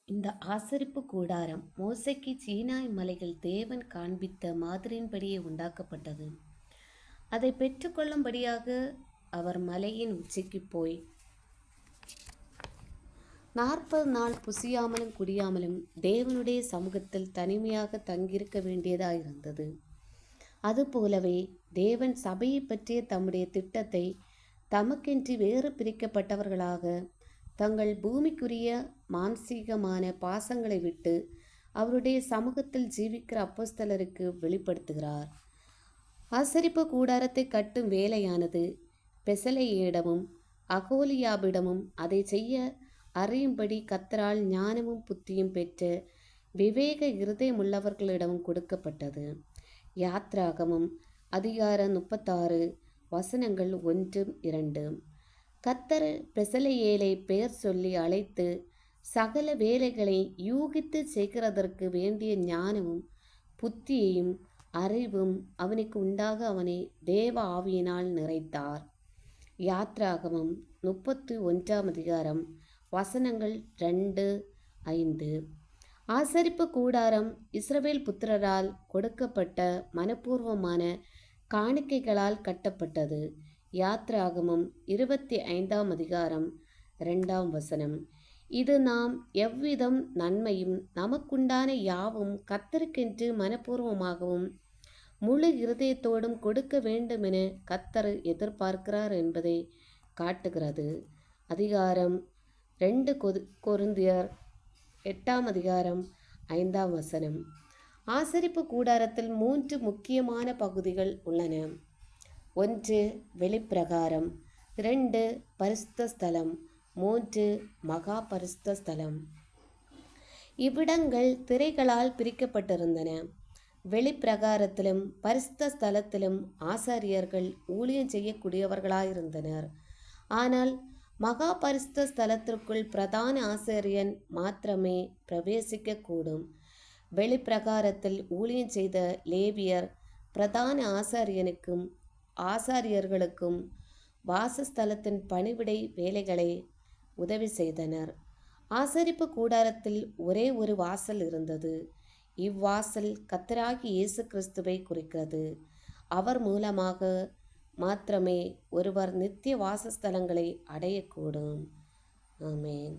இந்த ஆசரிப்பு கூடாரம் மோசேக்கு சீனாய் மலையில் தேவன் காண்பித்த மாதிரியின்படியே உண்டாக்கப்பட்டது. அதை பெற்றுக்கொள்ளும்படியாக அவர் மலையின் உச்சிக்கு போய் 40 நாள் புசியாமலும் குடியாமலும் தேவனுடைய சமூகத்தில் தனிமையாக தங்கியிருக்க வேண்டியதாயிருந்தது. அதுபோலவே தேவன் சபையை பற்றிய தம்முடைய திட்டத்தை தமக்கென்று வேறு பிரிக்கப்பட்டவர்களாக தங்கள் பூமிக்குரிய மாம்சீகமான பாசங்களை விட்டு அவருடைய சமூகத்தில் ஜீவிக்கிற அப்போஸ்தலருக்கு வெளிப்படுத்துகிறார். ஆசரிப்பு கூடாரத்தை கட்டும் வேலையானது பெசலேயிடமும் அகோலியாபிடமும் அதை செய்ய அறியும்படி கர்த்தரால் ஞானமும் புத்தியும் பெற்ற விவேக இருதயமுள்ளவர்களிடமும் கொடுக்கப்பட்டது. யாத்ராகமம் அதிகாரம் 36 வசனங்கள் 1-2. கர்த்தர் பெசலெயேலை பெயர் சொல்லி அழைத்து சகல வேலைகளை யூகித்து செய்கிறதற்கு வேண்டிய ஞானமும் புத்தியையும் அறிவும் அவனுக்கு உண்டாக அவனை தேவ ஆவியினால் நிறைத்தார். யாத்ராகமம் 31 அதிகாரம் வசனங்கள் 2-5. ஆசரிப்பு கூடாரம் இஸ்ரவேல் புத்திரரால் கொடுக்கப்பட்ட மனப்பூர்வமான காணிக்கைகளால் கட்டப்பட்டது. யாத்ராகமம் 25 அதிகாரம் 2 வசனம். இது நாம் எவ்விதம் நன்மையும் நமக்குண்டான யாவும் கர்த்தருக்கென்று மனப்பூர்வமாகவும் முழு இருதயத்தோடும் கொடுக்க வேண்டுமென கர்த்தர் எதிர்பார்க்கிறார் என்பதை காட்டுகிறது. அதிகாரம் 2 கொரிந்தியர் 8 அதிகாரம் 5 வசனம். ஆசரிப்பு கூடாரத்தில் 3 முக்கியமான பகுதிகள் உள்ளன. 1 வெளிப்பிரகாரம், 2 பரிசுத்த ஸ்தலம், 3 மகா பரிசுத்த ஸ்தலம். இவ்விடங்கள் திரைகளால் பிரிக்கப்பட்டிருந்தன. வெளிப்பிரகாரத்திலும் பரிசுத்த ஸ்தலத்திலும் ஆசாரியர்கள் ஊழியம் செய்யக்கூடியவர்களாயிருந்தனர். ஆனால் மகா பரிசுத்த ஸ்தலத்திற்குள் பிரதான ஆசாரியன் மாத்திரமே பிரவேசிக்க கூடும். வெளிப்பிரகாரத்தில் ஊழியம் செய்த லேவியர் பிரதான ஆசாரியர்களுக்கும் வாசஸ்தலத்தின் பணிவிடை வேலைகளை உதவி செய்தனர். ஆசரிப்பு கூடாரத்தில் ஒரே ஒரு வாசல் இருந்தது. இவ்வாசல் கர்த்தராகிய இயேசு கிறிஸ்துவை குறிக்கிறது. அவர் மூலமாக மாத்திரமே ஒருவர் நித்திய வாசஸ்தலங்களை அடையக்கூடும். ஆமென்.